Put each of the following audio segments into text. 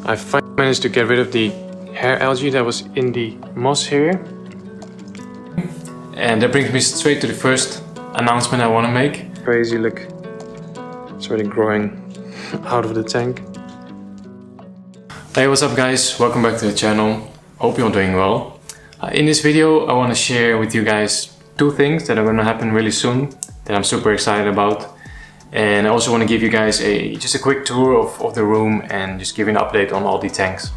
I finally managed to get rid of the hair algae that was in the moss here. And that brings me straight to the first announcement I want to make. Crazy, look. It's already growing out of the tank. Hey, what's up guys? Welcome back to the channel. Hope you're doing well. In this video I want to share with you guys two things that are going to happen really soon that I'm super excited about. And I also want to give you guys just a quick tour of the room and just give you an update on all the tanks.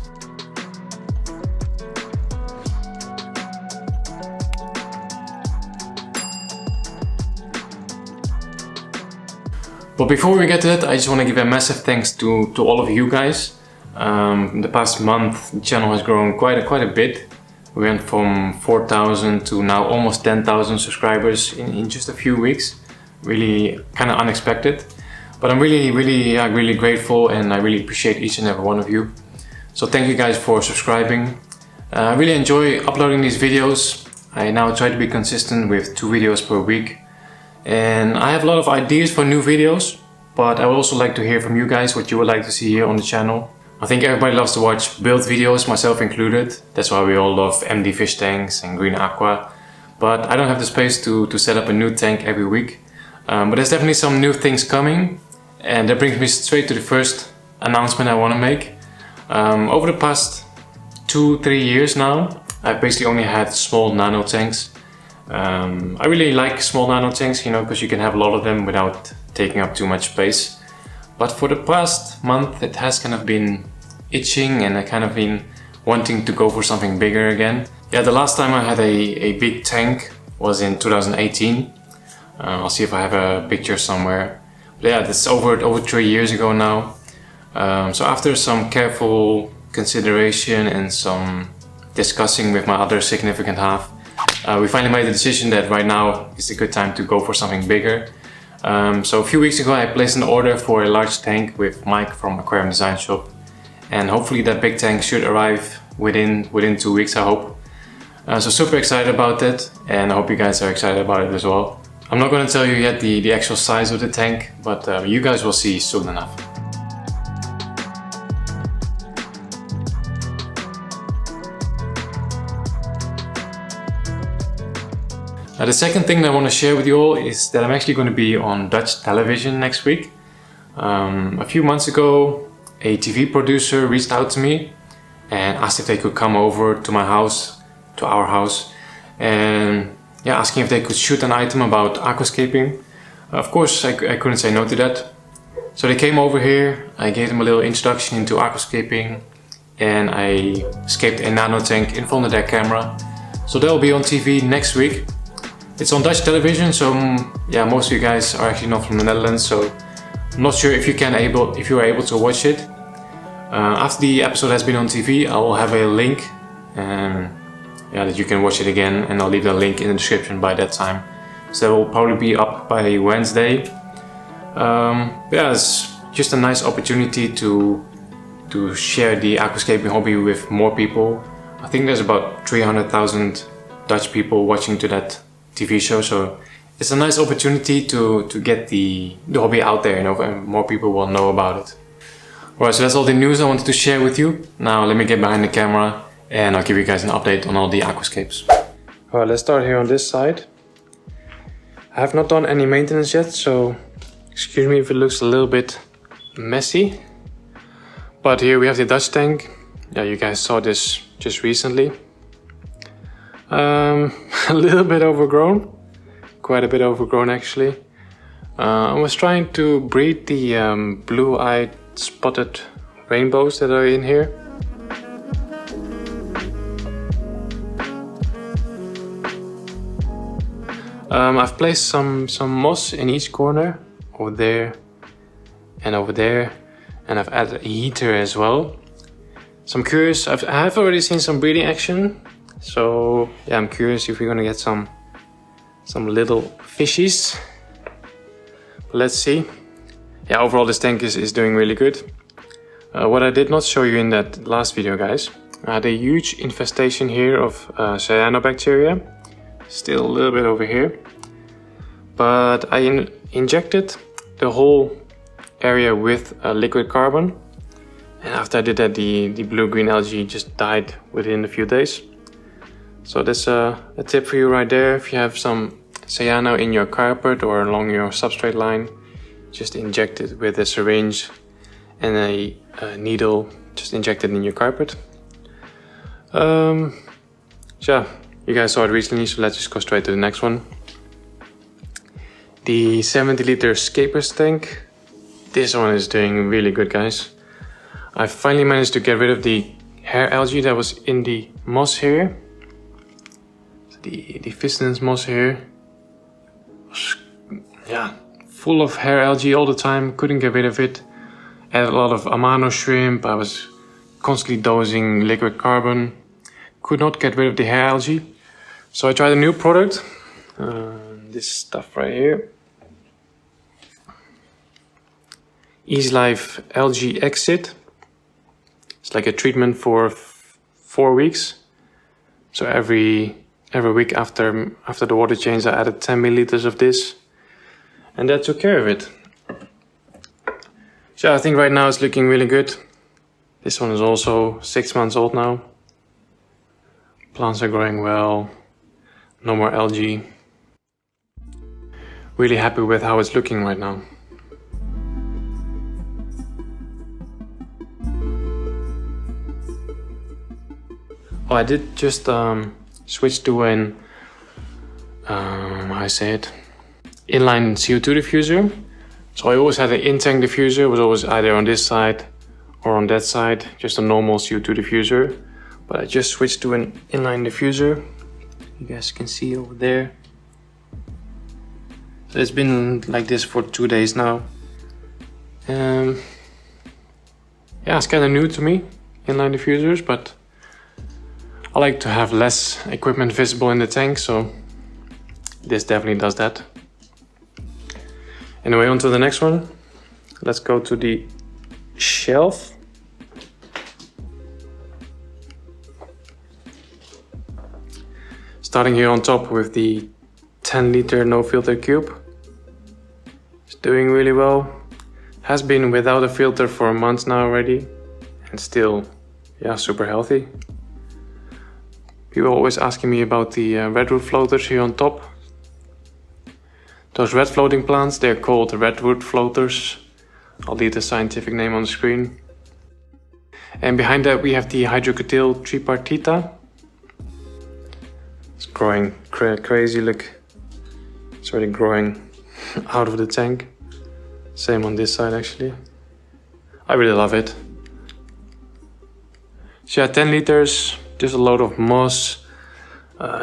But before we get to that, I just want to give a massive thanks to all of you guys. In the past month, the channel has grown quite a bit. We went from 4,000 to now almost 10,000 subscribers in just a few weeks. Really kind of unexpected. But I'm really grateful, and I really appreciate each and every one of you. So thank you guys for subscribing. I really enjoy uploading these videos. I now try to be consistent with 2 videos per week. And I have a lot of ideas for new videos, but I would also like to hear from you guys what you would like to see here on the channel. I think everybody loves to watch build videos, myself included. That's why we all love MD fish tanks and green aqua. But I don't have the space to set up a new tank every week. But there's definitely some new things coming. And that brings me straight to the first announcement I want to make. Over the past 2-3 years now, I've basically only had small nano tanks. I really like small nano tanks, you know, because you can have a lot of them without taking up too much space. But for the past month, it has kind of been itching, and I kind of been wanting to go for something bigger again. Yeah, the last time I had a big tank was in 2018. I'll see if I have a picture somewhere. But yeah, that's over 3 years ago now. So after some careful consideration and some discussing with my other significant half, we finally made the decision that right now is a good time to go for something bigger. So a few weeks ago I placed an order for a large tank with Mike from Aquarium Design Shop, and hopefully that big tank should arrive within 2 weeks, I hope. So super excited about that, and I hope you guys are excited about it as well. I'm not going to tell you yet the actual size of the tank, but you guys will see soon enough. The second thing that I want to share with you all is that I'm actually going to be on Dutch television next week. A few months ago, a TV producer reached out to me and asked if they could come over to my house, to our house, and yeah, asking if they could shoot an item about aquascaping. Of course, I couldn't say no to that. So they came over here, I gave them a little introduction into aquascaping, and I scaped a nano tank in front of their camera. So that will be on TV next week. It's on Dutch television, so yeah, most of you guys are actually not from the Netherlands, so I'm not sure if you are able to watch it. After the episode has been on TV, I will have a link, yeah, that you can watch it again, and I'll leave the link in the description by that time. So that will probably be up by Wednesday. Yeah, it's just a nice opportunity to share the aquascaping hobby with more people. I think there's about 300,000 Dutch people watching to that TV show, so it's a nice opportunity to get the hobby out there, you know, and more people will know about it. Alright, so that's all the news I wanted to share with you. Now let me get behind the camera and I'll give you guys an update on all the aquascapes. Alright, let's start here on this side. I have not done any maintenance yet, so excuse me if it looks a little bit messy. But here we have the Dutch tank. Yeah, you guys saw this just recently. A little bit overgrown, quite a bit overgrown actually. I was trying to breed the blue-eyed spotted rainbows that are in here. I've placed some moss in each corner, over there and over there, and I've added a heater as well. So I'm curious, I have already seen some breeding action. So yeah, I'm curious if we're gonna get some little fishies. But let's see. Yeah, overall this tank is doing really good. What I did not show you in that last video, guys, I had a huge infestation here of cyanobacteria. Still a little bit over here. But I injected the whole area with liquid carbon. And after I did that, the blue-green algae just died within a few days. So that's a tip for you right there. If you have some cyano in your carpet or along your substrate line, just inject it with a syringe and a needle. Just inject it in your carpet. So yeah, you guys saw it recently, so let's just go straight to the next one. The 70-liter Scapers tank. This one is doing really good, guys. I finally managed to get rid of the hair algae that was in the moss here. The Fiston's moss here was, yeah, full of hair algae all the time. Couldn't get rid of it. Added a lot of amano shrimp. I was constantly dosing liquid carbon. Could not get rid of the hair algae. So I tried a new product. This stuff right here. Easy Life Algae Exit. It's like a treatment for 4 weeks. So every week after the water change, I added 10 milliliters of this, and that took care of it. So I think right now it's looking really good. This one is also 6 months old now. Plants are growing well. No more algae. Really happy with how it's looking right now. Oh, I did just switch to an how I say it, inline CO2 diffuser. So I always had an in-tank diffuser. It was always either on this side or on that side, just a normal CO2 diffuser. But I just switched to an inline diffuser. You guys can see over there. So it's been like this for 2 days now. Yeah, it's kind of new to me, inline diffusers, but I like to have less equipment visible in the tank, so this definitely does that. Anyway, on to the next one. Let's go to the shelf. Starting here on top with the 10-liter no filter cube. It's doing really well. Has been without a filter for a month now already, and still, yeah, super healthy. People are always asking me about the Redwood Floaters here on top. Those red floating plants, they're called Redwood Floaters. I'll leave the scientific name on the screen. And behind that we have the Hydrocotyl tripartita. It's growing crazy, look. It's already growing out of the tank. Same on this side actually. I really love it. So yeah, 10 liters, just a load of moss,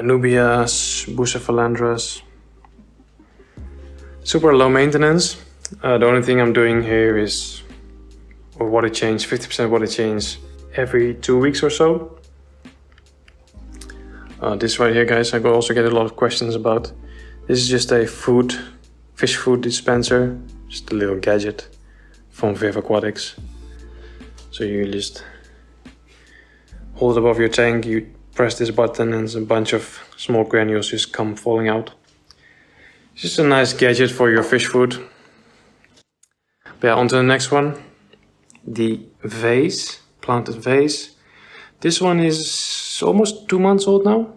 nubias, bucephalandras. Super low maintenance. The only thing I'm doing here is a water change, 50% water change every 2 weeks or so. This right here, guys, I also get a lot of questions about. This is just a fish food dispenser, just a little gadget from Viv Aquatics. So you just hold it above your tank, you press this button and a bunch of small granules just come falling out. It's just a nice gadget for your fish food. But yeah, on to the next one. The vase, planted vase. This one is almost 2 months old now.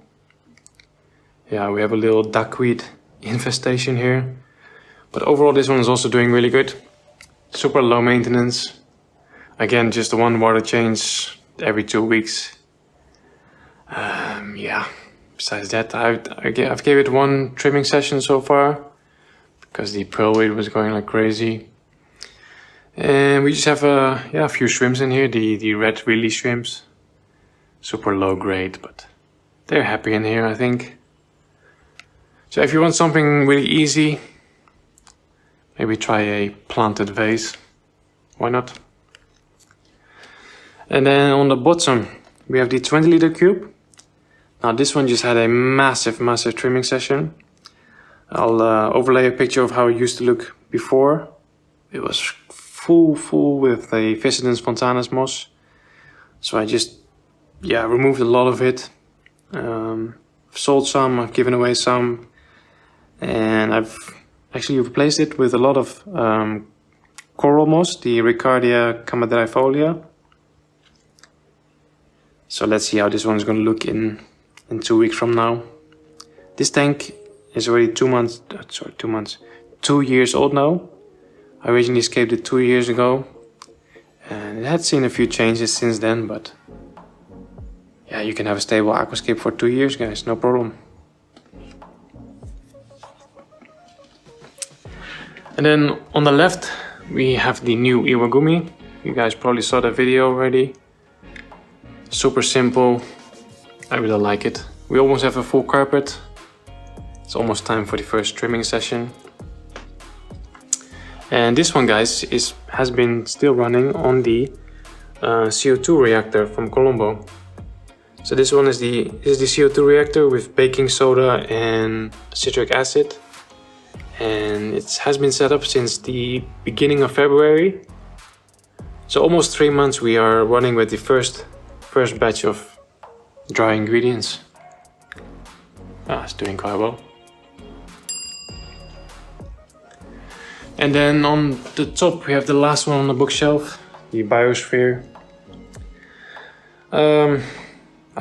Yeah, we have a little duckweed infestation here. But overall this one is also doing really good. Super low maintenance. Again, just one water change every 2 weeks. Yeah, besides that, I've gave it one trimming session so far because the pearlweed was going like crazy. And we just have a few shrimps in here, the red willy shrimps. Super low grade, but they're happy in here, I think. So if you want something really easy, maybe try a planted vase. Why not? And then on the bottom, we have the 20-liter cube. Now this one just had a massive trimming session. I'll overlay a picture of how it used to look before. It was full with a Fissidens fontanus moss. So I just, removed a lot of it. I've sold some, I've given away some. And I've actually replaced it with a lot of coral moss, the Ricardia camadrifolia. So let's see how this one is going to look in 2 weeks from now. This tank is already 2 years old now. I originally escaped it 2 years ago, and it had seen a few changes since then, but yeah, you can have a stable aquascape for 2 years, guys, no problem. And then on the left we have the new Iwagumi. You guys probably saw that video already. Super simple, I really like it. We almost have a full carpet. It's almost time for the first trimming session. And this one, guys, has been still running on the CO2 reactor from Colombo. So this one is the CO2 reactor with baking soda and citric acid. And it has been set up since the beginning of February. So almost 3 months we are running with the first batch of dry ingredients. It's doing quite well. And then on the top we have the last one on the bookshelf, the Biosphere. I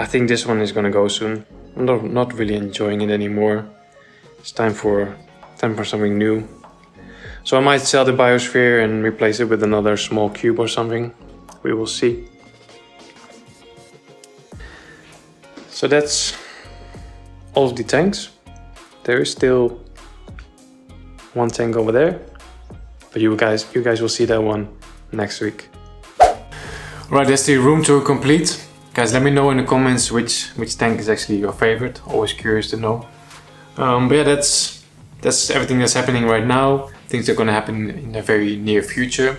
think this one is gonna go soon. I'm not really enjoying it anymore. It's time for something new. So I might sell the Biosphere and replace it with another small cube or something. We will see. So that's all of the tanks. There is still one tank over there, but you guys will see that one next week. Right, that's the room tour complete. Guys, let me know in the comments which tank is actually your favorite. Always curious to know. But yeah, that's everything that's happening right now. Things are gonna happen in the very near future.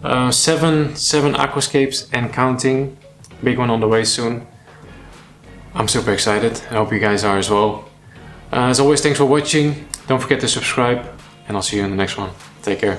7 aquascapes and counting. Big one on the way soon. I'm super excited. I hope you guys are as well. As always, thanks for watching. Don't forget to subscribe, and I'll see you in the next one. Take care.